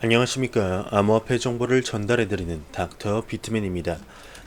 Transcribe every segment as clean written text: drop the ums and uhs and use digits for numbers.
안녕하십니까. 암호화폐 정보를 전달해드리는 닥터 비트맨입니다.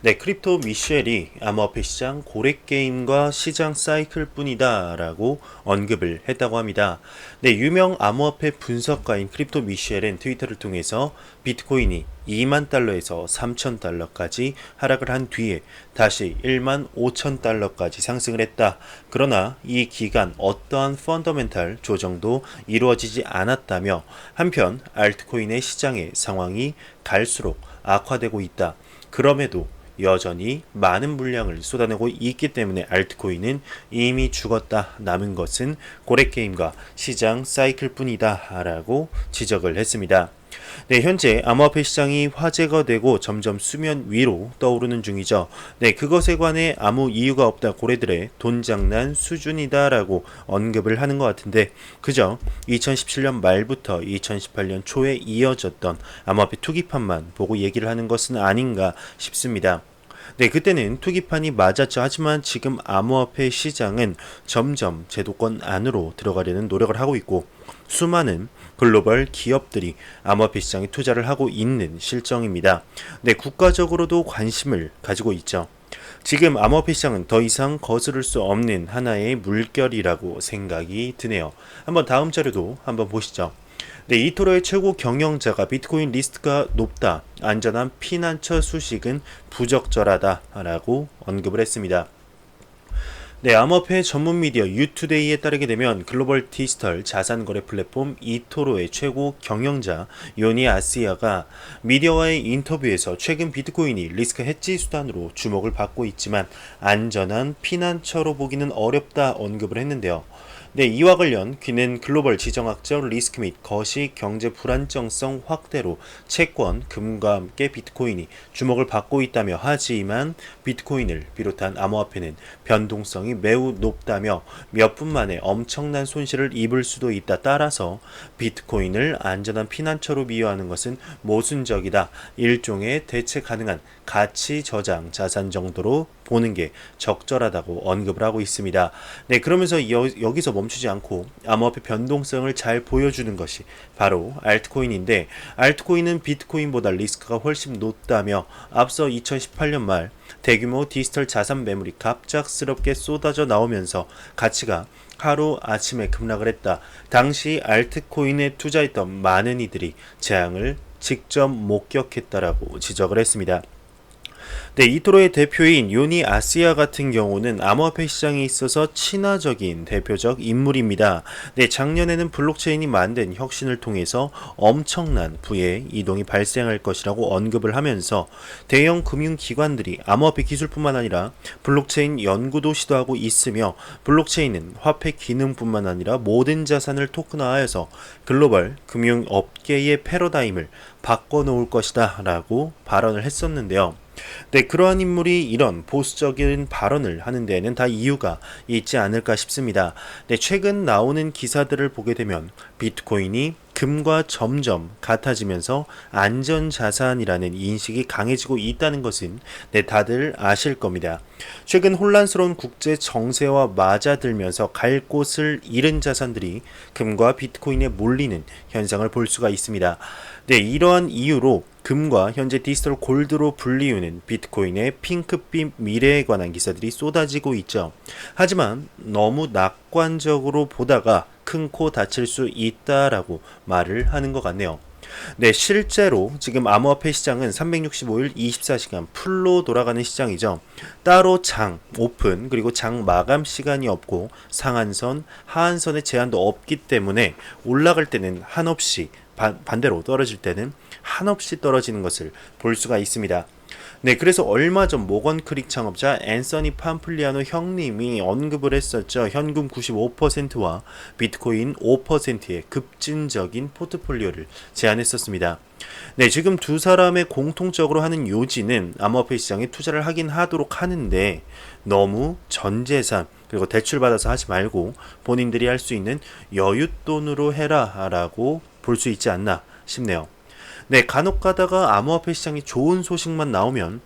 네, 크립토 미셸이 암호화폐 시장 고래게임과 시장 사이클 뿐이다 라고 언급을 했다고 합니다. 네, 유명 암호화폐 분석가인 크립토 미셸은 트위터를 통해서 비트코인이 2만 달러에서 3천 달러까지 하락을 한 뒤에 다시 1만 5천 달러까지 상승을 했다. 그러나 이 기간 어떠한 펀더멘탈 조정도 이루어지지 않았다며 한편 알트코인의 시장의 상황이 갈수록 악화되고 있다. 그럼에도 여전히 많은 물량을 쏟아내고 있기 때문에 알트코인은 이미 죽었다. 남은 것은 고래게임과 시장 사이클 뿐이다 라고 지적을 했습니다. 네, 현재 암호화폐 시장이 화제가 되고 점점 수면 위로 떠오르는 중이죠. 네, 그것에 관해 아무 이유가 없다. 고래들의 돈장난 수준이다라고 언급을 하는 것 같은데 그저 2017년 말부터 2018년 초에 이어졌던 암호화폐 투기판만 보고 얘기를 하는 것은 아닌가 싶습니다. 네, 그때는 투기판이 맞았죠. 하지만 지금 암호화폐 시장은 점점 제도권 안으로 들어가려는 노력을 하고 있고 수많은 글로벌 기업들이 암호화폐 시장에 투자를 하고 있는 실정입니다. 네, 국가적으로도 관심을 가지고 있죠. 지금 암호화폐 시장은 더 이상 거스를 수 없는 하나의 물결이라고 생각이 드네요. 한번 다음 자료도 한번 보시죠. 네, 이토로의 최고 경영자가 비트코인 리스크가 높다. 안전한 피난처 수식은 부적절하다라고 언급을 했습니다. 네, 암호화폐 전문 미디어 유투데이에 따르게 되면 글로벌 디지털 자산 거래 플랫폼 이토로의 최고 경영자 요니 아시아가 미디어와의 인터뷰에서 최근 비트코인이 리스크 해지 수단으로 주목을 받고 있지만 안전한 피난처로 보기는 어렵다 언급을 했는데요. 네, 이와 관련 그는 글로벌 지정학적 리스크 및 거시 경제 불안정성 확대로 채권, 금과 함께 비트코인이 주목을 받고 있다며 하지만 비트코인을 비롯한 암호화폐는 변동성이 매우 높다며 몇 분 만에 엄청난 손실을 입을 수도 있다. 따라서 비트코인을 안전한 피난처로 비유하는 것은 모순적이다. 일종의 대체 가능한 가치 저장 자산 정도로 보는 게 적절하다고 언급을 하고 있습니다. 네, 그러면서 여기서 멈추지 않고 암호화폐 변동성을 잘 보여주는 것이 바로 알트코인인데 알트코인은 비트코인보다 리스크가 훨씬 높다며 앞서 2018년 말 대규모 디지털 자산 매물이 갑작스럽게 쏟아져 나오면서 가치가 하루 아침에 급락을 했다. 당시 알트코인에 투자했던 많은 이들이 재앙을 직접 목격했다라고 지적을 했습니다. 네, 이토로의 대표인 요니 아시아 같은 경우는 암호화폐 시장에 있어서 친화적인 대표적 인물입니다. 네, 작년에는 블록체인이 만든 혁신을 통해서 엄청난 부의 이동이 발생할 것이라고 언급을 하면서 대형 금융기관들이 암호화폐 기술뿐만 아니라 블록체인 연구도 시도하고 있으며 블록체인은 화폐 기능뿐만 아니라 모든 자산을 토큰화하여서 글로벌 금융업계의 패러다임을 바꿔놓을 것이다 라고 발언을 했었는데요. 네, 그러한 인물이 이런 보수적인 발언을 하는 데에는 다 이유가 있지 않을까 싶습니다. 네, 최근 나오는 기사들을 보게 되면 비트코인이 금과 점점 같아지면서 안전자산이라는 인식이 강해지고 있다는 것은 다들 아실 겁니다. 최근 혼란스러운 국제 정세와 맞아들면서 갈 곳을 잃은 자산들이 금과 비트코인에 몰리는 현상을 볼 수가 있습니다. 네, 이러한 이유로 금과 현재 디지털 골드로 불리우는 비트코인의 핑크빛 미래에 관한 기사들이 쏟아지고 있죠. 하지만 너무 낙관적으로 보다가 큰 코 다칠 수 있다라고 말을 하는 것 같네요. 네, 실제로 지금 암호화폐 시장은 365일 24시간 풀로 돌아가는 시장이죠. 따로 장, 오픈, 그리고 장 마감 시간이 없고 상한선, 하한선의 제한도 없기 때문에 올라갈 때는 한없이 반대로 떨어질 때는 한없이 떨어지는 것을 볼 수가 있습니다. 네, 그래서 얼마 전 모건 크릭 창업자 앤서니 팜플리아노 형님이 언급을 했었죠. 현금 95%와 비트코인 5%의 급진적인 포트폴리오를 제안했었습니다. 네, 지금 두 사람의 공통적으로 하는 요지는 암호화폐 시장에 투자를 하긴 하도록 하는데 너무 전재산 그리고 대출받아서 하지 말고 본인들이 할 수 있는 여윳돈으로 해라 라고 볼 수 있지 않나 싶네요. 네, 간혹 가다가 암호화폐 시장이 좋은 소식만 나오면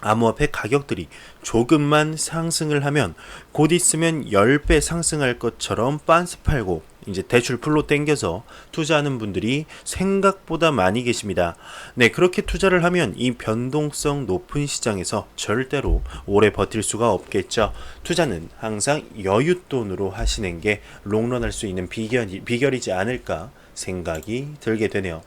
암호화폐 가격들이 조금만 상승을 하면 곧 있으면 10배 상승할 것처럼 빤스 팔고 이제 대출 풀로 땡겨서 투자하는 분들이 생각보다 많이 계십니다. 네, 그렇게 투자를 하면 이 변동성 높은 시장에서 절대로 오래 버틸 수가 없겠죠. 투자는 항상 여윳돈으로 하시는 게 롱런할 수 있는 비결이지 않을까 생각이 들게 되네요.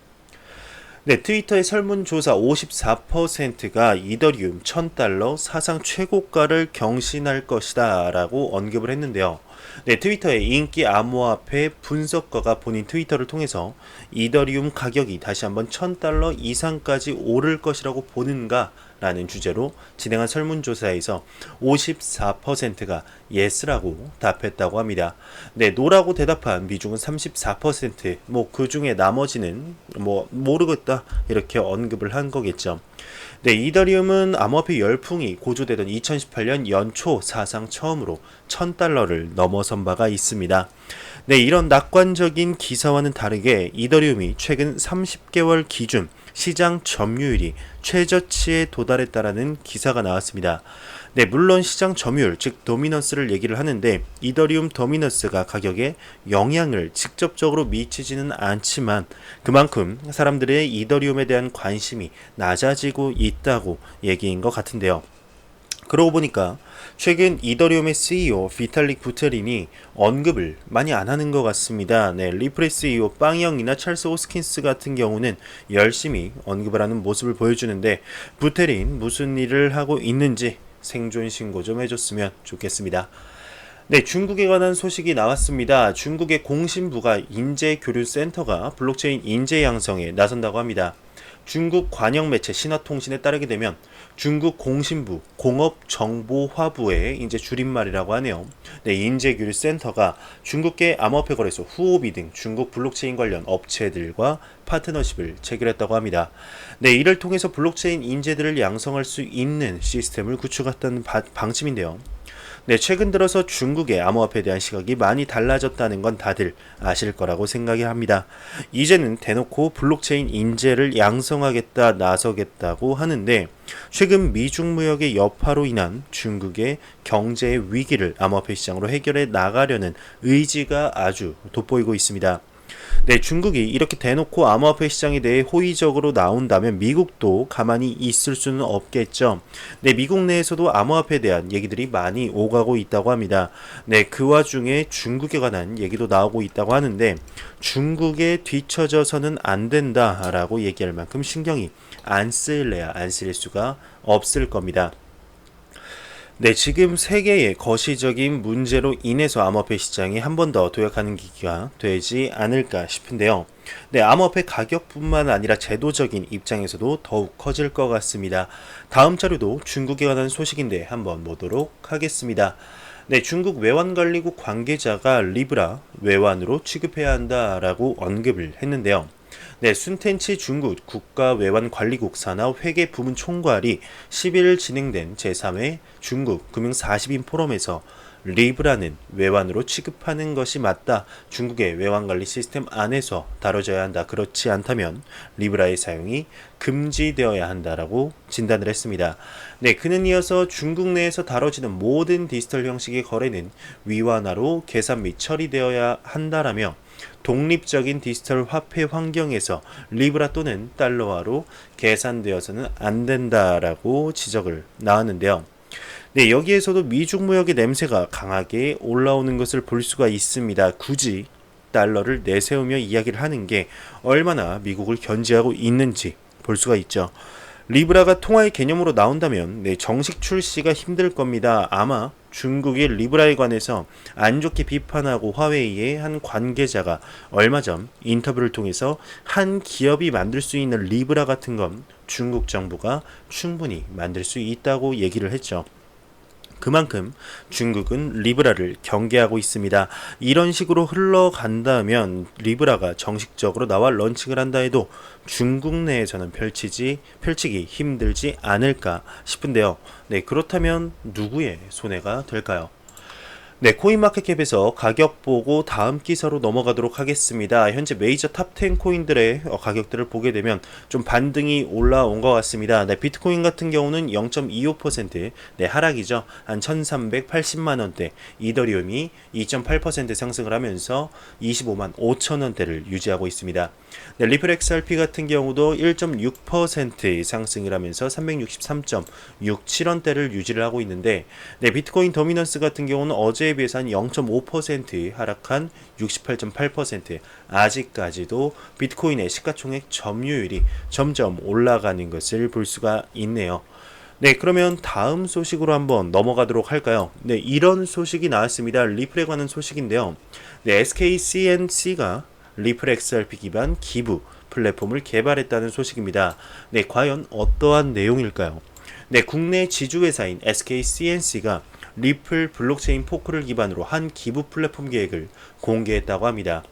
네, 트위터의 설문조사 54%가 이더리움 1000달러 사상 최고가를 경신할 것이다 라고 언급을 했는데요. 네, 트위터의 인기 암호화폐 분석가가 본인 트위터를 통해서 이더리움 가격이 다시 한번 1000달러 이상까지 오를 것이라고 보는가? 라는 주제로 진행한 설문조사에서 54%가 yes라고 답했다고 합니다. 네, no라고 대답한 미중은 34%, 그 중에 나머지는 모르겠다 이렇게 언급을 한 거겠죠. 네, 이더리움은 암호화폐 열풍이 고조되던 2018년 연초 사상 처음으로 1000달러를 넘어선 바가 있습니다. 네, 이런 낙관적인 기사와는 다르게 이더리움이 최근 30개월 기준 시장 점유율이 최저치에 도달했다라는 기사가 나왔습니다. 네, 물론 시장 점유율, 즉 도미넌스를 얘기를 하는데 이더리움 도미넌스가 가격에 영향을 직접적으로 미치지는 않지만 그만큼 사람들의 이더리움에 대한 관심이 낮아지고 있다고 얘기인 것 같은데요. 그러고 보니까 최근 이더리움의 CEO 비탈릭 부테린이 언급을 많이 안 하는 것 같습니다. 네, 리플의 CEO 빵형이나 찰스 호스킨스 같은 경우는 열심히 언급을 하는 모습을 보여주는데 부테린 무슨 일을 하고 있는지 생존 신고 좀 해줬으면 좋겠습니다. 네, 중국에 관한 소식이 나왔습니다. 중국의 공신부가 인재교류센터가 블록체인 인재 양성에 나선다고 합니다. 중국 관영 매체 신화통신에 따르게 되면 중국 공신부 공업정보화부의 이제 줄임말이라고 하네요. 네, 인재교류센터가 중국계 암호화폐 거래소 후오비 등 중국 블록체인 관련 업체들과 파트너십을 체결했다고 합니다. 네, 이를 통해서 블록체인 인재들을 양성할 수 있는 시스템을 구축했다는 방침인데요. 네, 최근 들어서 중국의 암호화폐에 대한 시각이 많이 달라졌다는 건 다들 아실 거라고 생각이 합니다. 이제는 대놓고 블록체인 인재를 양성하겠다 나서겠다고 하는데 최근 미중 무역의 여파로 인한 중국의 경제의 위기를 암호화폐 시장으로 해결해 나가려는 의지가 아주 돋보이고 있습니다. 네, 중국이 이렇게 대놓고 암호화폐 시장에 대해 호의적으로 나온다면 미국도 가만히 있을 수는 없겠죠. 네, 미국 내에서도 암호화폐에 대한 얘기들이 많이 오가고 있다고 합니다. 네, 그 와중에 중국에 관한 얘기도 나오고 있다고 하는데 중국에 뒤처져서는 안 된다라고 얘기할 만큼 신경이 안 쓰일래야 안 쓰일 수가 없을 겁니다. 네, 지금 세계의 거시적인 문제로 인해서 암호화폐 시장이 한 번 더 도약하는 기기가 되지 않을까 싶은데요. 네, 암호화폐 가격뿐만 아니라 제도적인 입장에서도 더욱 커질 것 같습니다. 다음 자료도 중국에 관한 소식인데 한번 보도록 하겠습니다. 네, 중국 외환관리국 관계자가 리브라 외환으로 취급해야 한다라고 언급을 했는데요. 네, 순텐치 중국 국가외환관리국 산하 회계 부문 총괄이 11일 진행된 제3회 중국 금융 40인 포럼에서 리브라는 외환으로 취급하는 것이 맞다. 중국의 외환관리 시스템 안에서 다뤄져야 한다. 그렇지 않다면 리브라의 사용이 금지되어야 한다라고 진단을 했습니다. 네, 그는 이어서 중국 내에서 다뤄지는 모든 디지털 형식의 거래는 위완화로 계산 및 처리되어야 한다라며 독립적인 디지털 화폐 환경에서 리브라 또는 달러화로 계산되어서는 안 된다라고 지적을 나왔는데요. 네, 여기에서도 미중 무역의 냄새가 강하게 올라오는 것을 볼 수가 있습니다. 굳이 달러를 내세우며 이야기를 하는 게 얼마나 미국을 견제하고 있는지 볼 수가 있죠. 리브라가 통화의 개념으로 나온다면 정식 출시가 힘들 겁니다. 아마 중국이 리브라에 관해서 안 좋게 비판하고 화웨이의 한 관계자가 얼마 전 인터뷰를 통해서 한 기업이 만들 수 있는 리브라 같은 건 중국 정부가 충분히 만들 수 있다고 얘기를 했죠. 그만큼 중국은 리브라를 경계하고 있습니다. 이런 식으로 흘러간다면 리브라가 정식적으로 나와 런칭을 한다 해도 중국 내에서는 펼치기 힘들지 않을까 싶은데요. 네, 그렇다면 누구의 손해가 될까요? 네, 코인마켓캡에서 가격 보고 다음 기사로 넘어가도록 하겠습니다. 현재 메이저 탑 10 코인들의 가격들을 보게 되면 좀 반등이 올라온 것 같습니다. 네, 비트코인 같은 경우는 0.25% 네, 하락이죠. 한 1380만 원대, 이더리움이 2.8% 상승을 하면서 25만 5천 원대를 유지하고 있습니다. 네, 리플 XRP 같은 경우도 1.6% 상승을 하면서 363.67원대를 유지를 하고 있는데, 네, 비트코인 도미넌스 같은 경우는 어제에 비해서 한 0.5% 하락한 68.8%, 아직까지도 비트코인의 시가총액 점유율이 점점 올라가는 것을 볼 수가 있네요. 네, 그러면 다음 소식으로 한번 넘어가도록 할까요? 네, 이런 소식이 나왔습니다. 리플에 관한 소식인데요. 네, SK CNC가 리플 XRP 기반 기부 플랫폼을 개발했다는 소식입니다. 네, 과연 어떠한 내용일까요? 네, 국내 지주회사인 SK CNC가 리플 블록체인 포크를 기반으로 한 기부 플랫폼 계획을 공개했다고 합니다.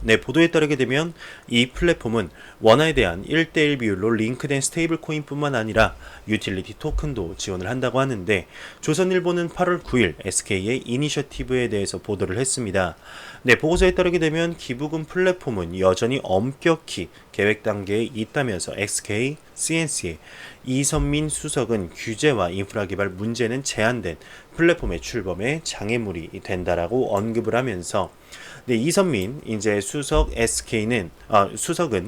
네, 보도에 따르게 되면 이 플랫폼은 원화에 대한 1대1 비율로 링크된 스테이블 코인뿐만 아니라 유틸리티 토큰도 지원을 한다고 하는데, 조선일보는 8월 9일 SK의 이니셔티브에 대해서 보도를 했습니다. 네, 보고서에 따르게 되면 기부금 플랫폼은 여전히 엄격히 계획 단계에 있다면서 SK CNC의 이선민 수석은 규제와 인프라 개발 문제는 제한된 플랫폼의 출범에 장애물이 된다라고 언급을 하면서, 네, 이선민 이제 수석은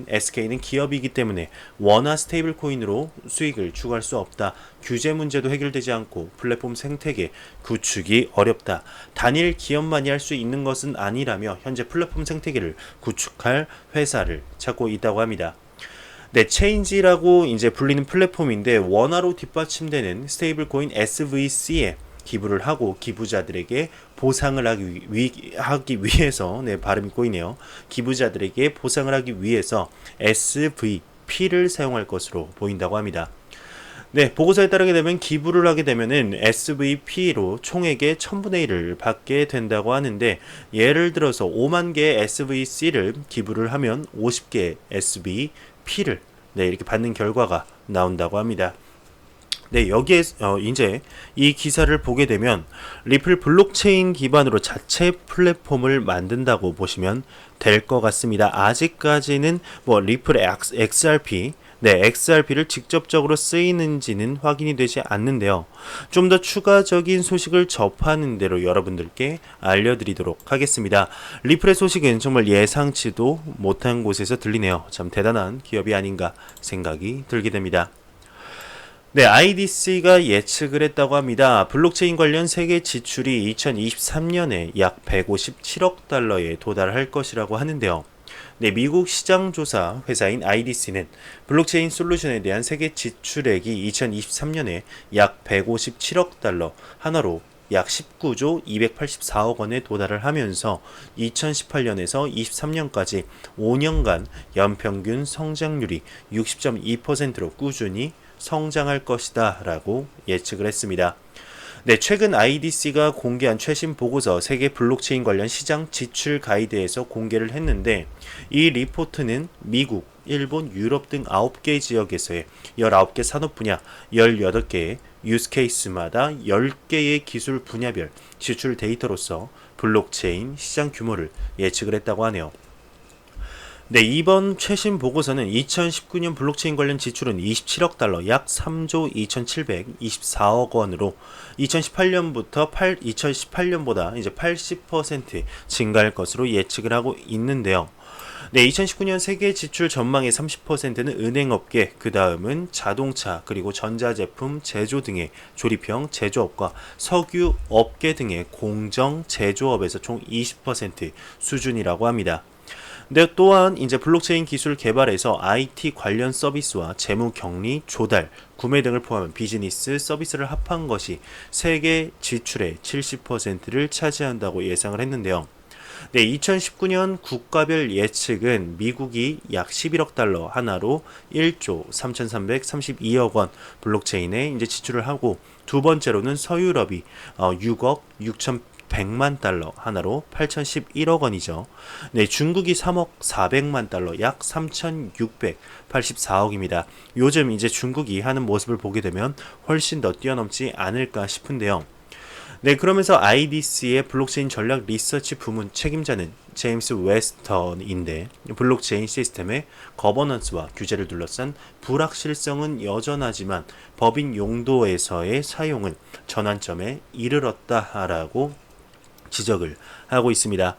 SK는 기업이기 때문에 원화 스테이블 코인으로 수익을 추구할 수 없다. 규제 문제도 해결되지 않고 플랫폼 생태계 구축이 어렵다. 단일 기업만이 할 수 있는 것은 아니라며 현재 플랫폼 생태계를 구축할 회사를 찾고 있다고 합니다. 네, 체인지라고 이제 불리는 플랫폼인데 원화로 뒷받침되는 스테이블 코인 SVC에 기부를 하고 기부자들에게 보상을 하기 위해서, 네, 발음이 꼬이네요. 기부자들에게 보상을 하기 위해서 SVP를 사용할 것으로 보인다고 합니다. 네, 보고서에 따르게 되면 기부를 하게 되면은 SVP로 총액의 1000분의 1을 받게 된다고 하는데, 예를 들어서 5만 개의 SVC를 기부를 하면 50개의 SVP를 네, 이렇게 받는 결과가 나온다고 합니다. 네, 여기에 이제 이 기사를 보게 되면 리플 블록체인 기반으로 자체 플랫폼을 만든다고 보시면 될 것 같습니다. 아직까지는 뭐 리플 XRP, 네, XRP를 직접적으로 쓰이는지는 확인이 되지 않는데요. 좀 더 추가적인 소식을 접하는 대로 여러분들께 알려드리도록 하겠습니다. 리플의 소식은 정말 예상치도 못한 곳에서 들리네요. 참 대단한 기업이 아닌가 생각이 들게 됩니다. 네, IDC가 예측을 했다고 합니다. 블록체인 관련 세계 지출이 2023년에 약 157억 달러에 도달할 것이라고 하는데요. 네, 미국 시장조사 회사인 IDC는 블록체인 솔루션에 대한 세계 지출액이 2023년에 약 157억 달러, 하나로 약 19조 284억 원에 도달을 하면서 2018년에서 23년까지 5년간 연평균 성장률이 60.2%로 꾸준히 성장할 것이다 라고 예측을 했습니다. 네, 최근 IDC가 공개한 최신 보고서 세계 블록체인 관련 시장 지출 가이드에서 공개를 했는데, 이 리포트는 미국, 일본, 유럽 등 9개 지역에서의 19개 산업 분야 18개의 유스케이스마다 10개의 기술 분야별 지출 데이터로서 블록체인 시장 규모를 예측을 했다고 하네요. 네, 이번 최신 보고서는 2019년 블록체인 관련 지출은 27억 달러, 약 3조 2,724억 원으로 2018년보다 이제 80% 증가할 것으로 예측을 하고 있는데요. 네, 2019년 세계 지출 전망의 30%는 은행업계, 그 다음은 자동차, 그리고 전자제품 제조 등의 조립형 제조업과 석유업계 등의 공정 제조업에서 총 20% 수준이라고 합니다. 근데 또한 이제 블록체인 기술 개발에서 IT 관련 서비스와 재무 격리, 조달, 구매 등을 포함한 비즈니스 서비스를 합한 것이 세계 지출의 70%를 차지한다고 예상을 했는데요. 네, 2019년 국가별 예측은 미국이 약 11억 달러, 하나로 1조 3,332억 원 블록체인에 이제 지출을 하고, 두 번째로는 서유럽이 6억 6,100만 달러, 하나로 8,011억 원이죠. 네, 중국이 3억 400만 달러, 약 3,684억입니다. 요즘 이제 중국이 하는 모습을 보게 되면 훨씬 더 뛰어넘지 않을까 싶은데요. 네, 그러면서 IDC의 블록체인 전략 리서치 부문 책임자는 제임스 웨스턴인데 블록체인 시스템의 거버넌스와 규제를 둘러싼 불확실성은 여전하지만 법인 용도에서의 사용은 전환점에 이르렀다라고 지적을 하고 있습니다.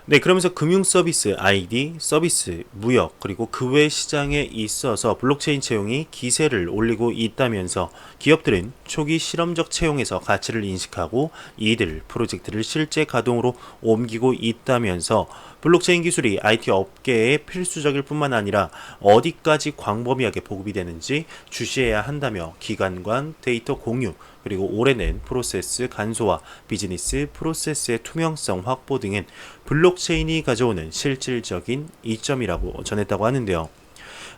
네, 그러면서 금융 서비스, ID, 서비스, 무역, 그리고 그 외 시장에 있어서 블록체인 채용이 기세를 올리고 있다면서 기업들은 초기 실험적 채용에서 가치를 인식하고 이들 프로젝트를 실제 가동으로 옮기고 있다면서 블록체인 기술이 IT 업계에 필수적일 뿐만 아니라 어디까지 광범위하게 보급이 되는지 주시해야 한다며 기관 간 데이터 공유, 그리고 오래낸 프로세스 간소화, 비즈니스 프로세스의 투명성 확보 등은 블록체인이 가져오는 실질적인 이점이라고 전했다고 하는데요.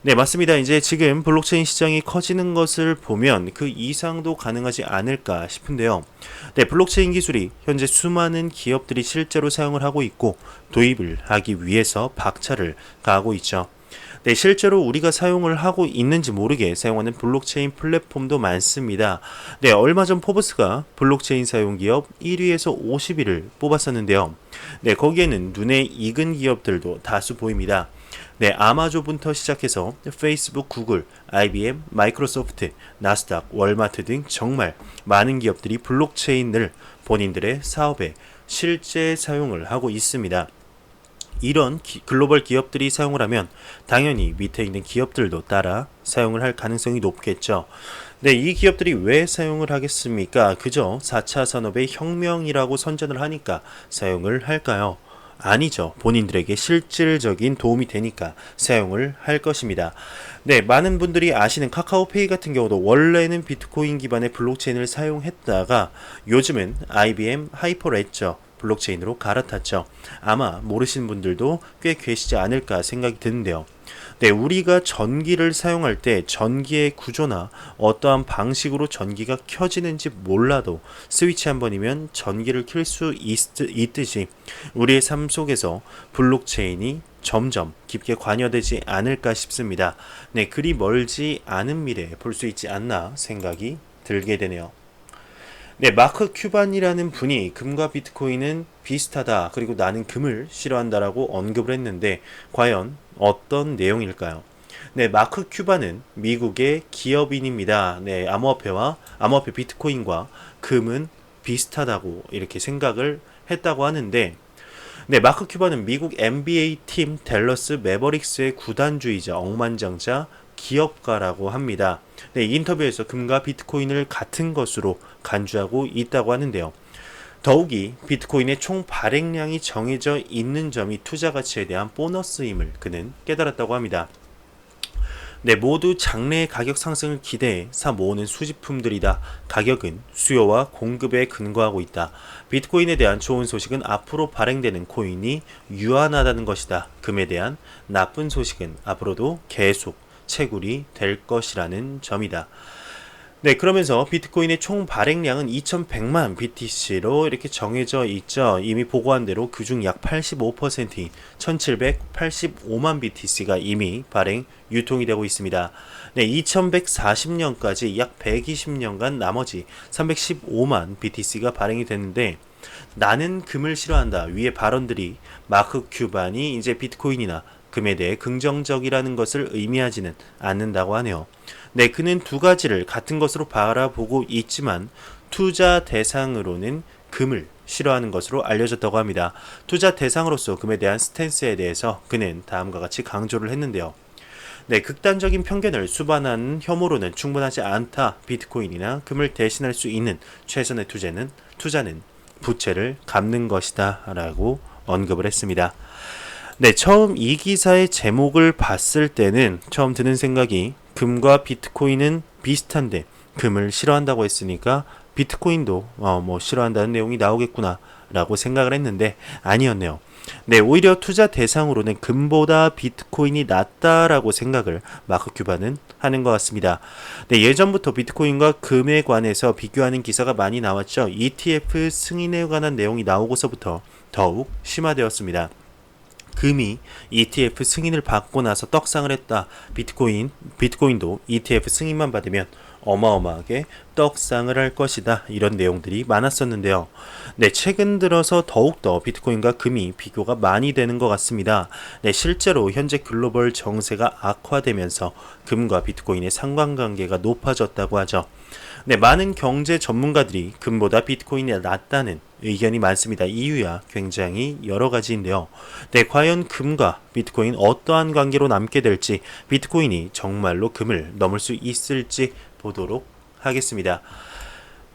네, 맞습니다. 이제 지금 블록체인 시장이 커지는 것을 보면 그 이상도 가능하지 않을까 싶은데요. 네, 블록체인 기술이 현재 수많은 기업들이 실제로 사용을 하고 있고 도입을 하기 위해서 박차를 가하고 있죠. 네, 실제로 우리가 사용을 하고 있는지 모르게 사용하는 블록체인 플랫폼도 많습니다. 네, 얼마 전 포브스가 블록체인 사용 기업 1위에서 50위를 뽑았었는데요. 네, 거기에는 눈에 익은 기업들도 다수 보입니다. 네, 아마존부터 시작해서 페이스북, 구글, IBM, 마이크로소프트, 나스닥, 월마트 등 정말 많은 기업들이 블록체인을 본인들의 사업에 실제 사용을 하고 있습니다. 이런 글로벌 기업들이 사용을 하면 당연히 밑에 있는 기업들도 따라 사용을 할 가능성이 높겠죠. 네, 이 기업들이 왜 사용을 하겠습니까? 그저 4차 산업의 혁명이라고 선전을 하니까 사용을 할까요? 아니죠. 본인들에게 실질적인 도움이 되니까 사용을 할 것입니다. 네, 많은 분들이 아시는 카카오페이 같은 경우도 원래는 비트코인 기반의 블록체인을 사용했다가 요즘은 IBM 하이퍼레저 블록체인으로 갈아탔죠. 아마 모르시는 분들도 꽤 계시지 않을까 생각이 드는데요. 네, 우리가 전기를 사용할 때 전기의 구조나 어떠한 방식으로 전기가 켜지는지 몰라도 스위치 한 번이면 전기를 켤 수 있듯이 우리의 삶 속에서 블록체인이 점점 깊게 관여되지 않을까 싶습니다. 네, 그리 멀지 않은 미래에 볼 수 있지 않나 생각이 들게 되네요. 네, 마크 큐반이라는 분이 금과 비트코인은 비슷하다, 그리고 나는 금을 싫어한다라고 언급을 했는데 과연 어떤 내용일까요? 네, 마크 큐반은 미국의 기업인입니다. 네, 암호화폐 비트코인과 금은 비슷하다고 이렇게 생각을 했다고 하는데, 네, 마크 큐반은 미국 NBA 팀 댈러스 매버릭스의 구단주이자 억만장자 기업가라고 합니다. 네, 이 인터뷰에서 금과 비트코인을 같은 것으로 간주하고 있다고 하는데요. 더욱이 비트코인의 총 발행량이 정해져 있는 점이 투자 가치에 대한 보너스임을 그는 깨달았다고 합니다. 네, 모두 장래의 가격 상승을 기대해 사 모으는 수집품들이다. 가격은 수요와 공급에 근거하고 있다. 비트코인에 대한 좋은 소식은 앞으로 발행되는 코인이 유한하다는 것이다. 금에 대한 나쁜 소식은 앞으로도 계속 채굴이 될 것이라는 점이다. 네, 그러면서 비트코인의 총 발행량은 2100만 BTC로 이렇게 정해져 있죠. 이미 보고한 대로 그중 약 85%인 1785만 BTC가 이미 발행, 유통이 되고 있습니다. 네, 2140년까지 약 120년간 나머지 315만 BTC가 발행이 됐는데, 나는 금을 싫어한다 위의 발언들이 마크 큐반이 이제 비트코인이나 금에 대해 긍정적이라는 것을 의미하지는 않는다고 하네요. 네, 그는 두 가지를 같은 것으로 바라보고 있지만 투자 대상으로는 금을 싫어하는 것으로 알려졌다고 합니다. 투자 대상으로서 금에 대한 스탠스에 대해서 그는 다음과 같이 강조를 했는데요. 네, 극단적인 편견을 수반하는 혐오로는 충분하지 않다. 비트코인이나 금을 대신할 수 있는 최선의 투자는 부채를 갚는 것이다 라고 언급을 했습니다. 네, 처음 이 기사의 제목을 봤을 때는 처음 드는 생각이 금과 비트코인은 비슷한데 금을 싫어한다고 했으니까 비트코인도 싫어한다는 내용이 나오겠구나 라고 생각을 했는데 아니었네요. 네, 오히려 투자 대상으로는 금보다 비트코인이 낫다라고 생각을 마크 큐반은 하는 것 같습니다. 네, 예전부터 비트코인과 금에 관해서 비교하는 기사가 많이 나왔죠. ETF 승인에 관한 내용이 나오고서부터 더욱 심화되었습니다. 금이 ETF 승인을 받고 나서 떡상을 했다. 비트코인도 ETF 승인만 받으면 어마어마하게 떡상을 할 것이다. 이런 내용들이 많았었는데요. 네, 최근 들어서 더욱더 비트코인과 금이 비교가 많이 되는 것 같습니다. 네, 실제로 현재 글로벌 정세가 악화되면서 금과 비트코인의 상관관계가 높아졌다고 하죠. 네, 많은 경제 전문가들이 금보다 비트코인이 낫다는 의견이 많습니다. 이유야 굉장히 여러 가지인데요. 네, 과연 금과 비트코인 어떠한 관계로 남게 될지, 비트코인이 정말로 금을 넘을 수 있을지 보도록 하겠습니다.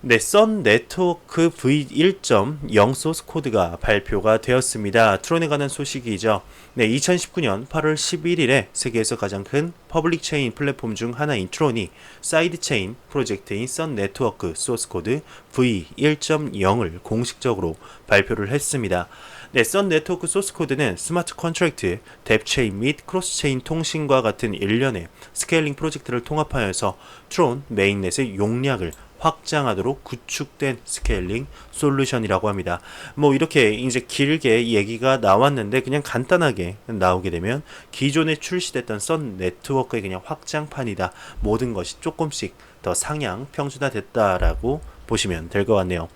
네, 썬 네트워크 V1.0 소스 코드가 발표가 되었습니다. 트론에 관한 소식이죠. 네, 2019년 8월 11일에 세계에서 가장 큰 퍼블릭 체인 플랫폼 중 하나인 트론이 사이드 체인 프로젝트인 썬 네트워크 소스 코드 V1.0을 공식적으로 발표를 했습니다. 네, 썬 네트워크 소스 코드는 스마트 컨트랙트, 뎁 체인 및 크로스 체인 통신과 같은 일련의 스케일링 프로젝트를 통합하여서 트론 메인넷의 용량을 확장하도록 구축된 스케일링 솔루션이라고 합니다. 뭐 이렇게 이제 길게 얘기가 나왔는데 그냥 간단하게 나오게 되면 기존에 출시됐던 썬 네트워크의 그냥 확장판이다. 모든 것이 조금씩 더 상향 평준화됐다라고 보시면 될 것 같네요.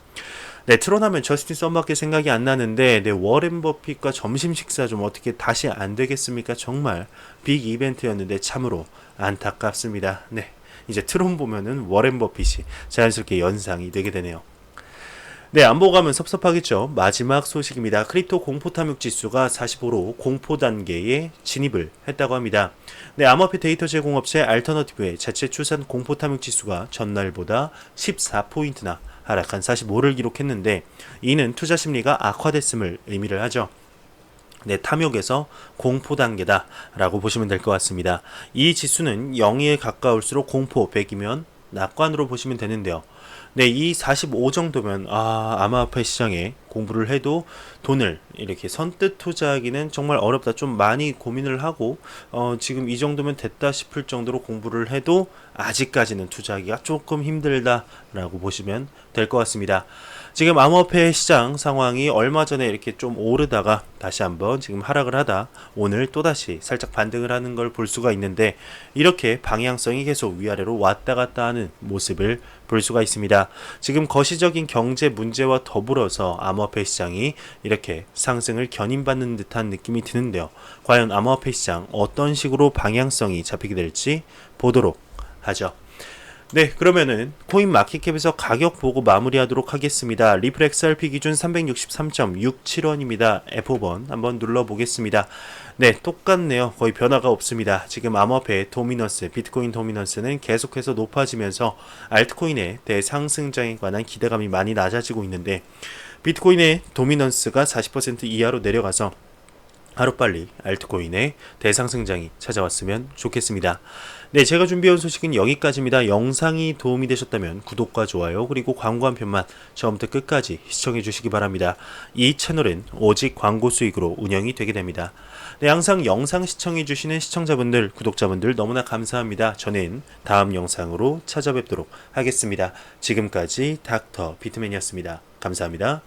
네, 트론 하면 저스틴 썬밖에 생각이 안 나는데, 네, 워렌 버핏과 점심 식사 좀 어떻게 다시 안 되겠습니까? 정말 빅 이벤트였는데 참으로 안타깝습니다. 네. 이제 트론 보면은 워렌 버핏이 자연스럽게 연상이 되게 되네요. 네, 안 보고 가면 섭섭하겠죠. 마지막 소식입니다. 크립토 공포 탐욕 지수가 45로 공포 단계에 진입을 했다고 합니다. 네, 암호화폐 데이터 제공업체 알터너티브의 자체 추산 공포 탐욕 지수가 전날보다 14포인트나 하락한 45를 기록했는데, 이는 투자 심리가 악화됐음을 의미를 하죠. 네, 탐욕에서 공포 단계다 라고 보시면 될 것 같습니다. 이 지수는 0에 가까울수록 공포 100이면 낙관으로 보시면 되는데요. 네, 이 45 정도면 암호화폐 시장에 공부를 해도 돈을 이렇게 선뜻 투자하기는 정말 어렵다. 좀 많이 고민을 하고 지금 이 정도면 됐다 싶을 정도로 공부를 해도 아직까지는 투자하기가 조금 힘들다라고 보시면 될 것 같습니다. 지금 암호화폐 시장 상황이 얼마 전에 이렇게 좀 오르다가 다시 한번 지금 하락을 하다 오늘 또다시 살짝 반등을 하는 걸 볼 수가 있는데, 이렇게 방향성이 계속 위아래로 왔다 갔다 하는 모습을 볼 수가 있습니다. 지금 거시적인 경제 문제와 더불어서 암호화폐 시장이 이렇게 상승을 견인받는 듯한 느낌이 드는데요. 과연 암호화폐 시장 어떤 식으로 방향성이 잡히게 될지 보도록 하죠. 네, 그러면은 코인 마켓캡에서 가격 보고 마무리하도록 하겠습니다. 리플 XRP 기준 363.67원입니다. F5번 한번 눌러보겠습니다. 네, 똑같네요. 거의 변화가 없습니다. 지금 암호화폐 도미넌스, 비트코인 도미넌스는 계속해서 높아지면서 알트코인의 대상승장에 관한 기대감이 많이 낮아지고 있는데, 비트코인의 도미넌스가 40% 이하로 내려가서 하루빨리 알트코인의 대상승장이 찾아왔으면 좋겠습니다. 네, 제가 준비해온 소식은 여기까지입니다. 영상이 도움이 되셨다면 구독과 좋아요, 그리고 광고 한 편만 처음부터 끝까지 시청해 주시기 바랍니다. 이 채널은 오직 광고 수익으로 운영이 되게 됩니다. 네, 항상 영상 시청해 주시는 시청자분들, 구독자분들 너무나 감사합니다. 저는 다음 영상으로 찾아뵙도록 하겠습니다. 지금까지 닥터 비트맨이었습니다. 감사합니다.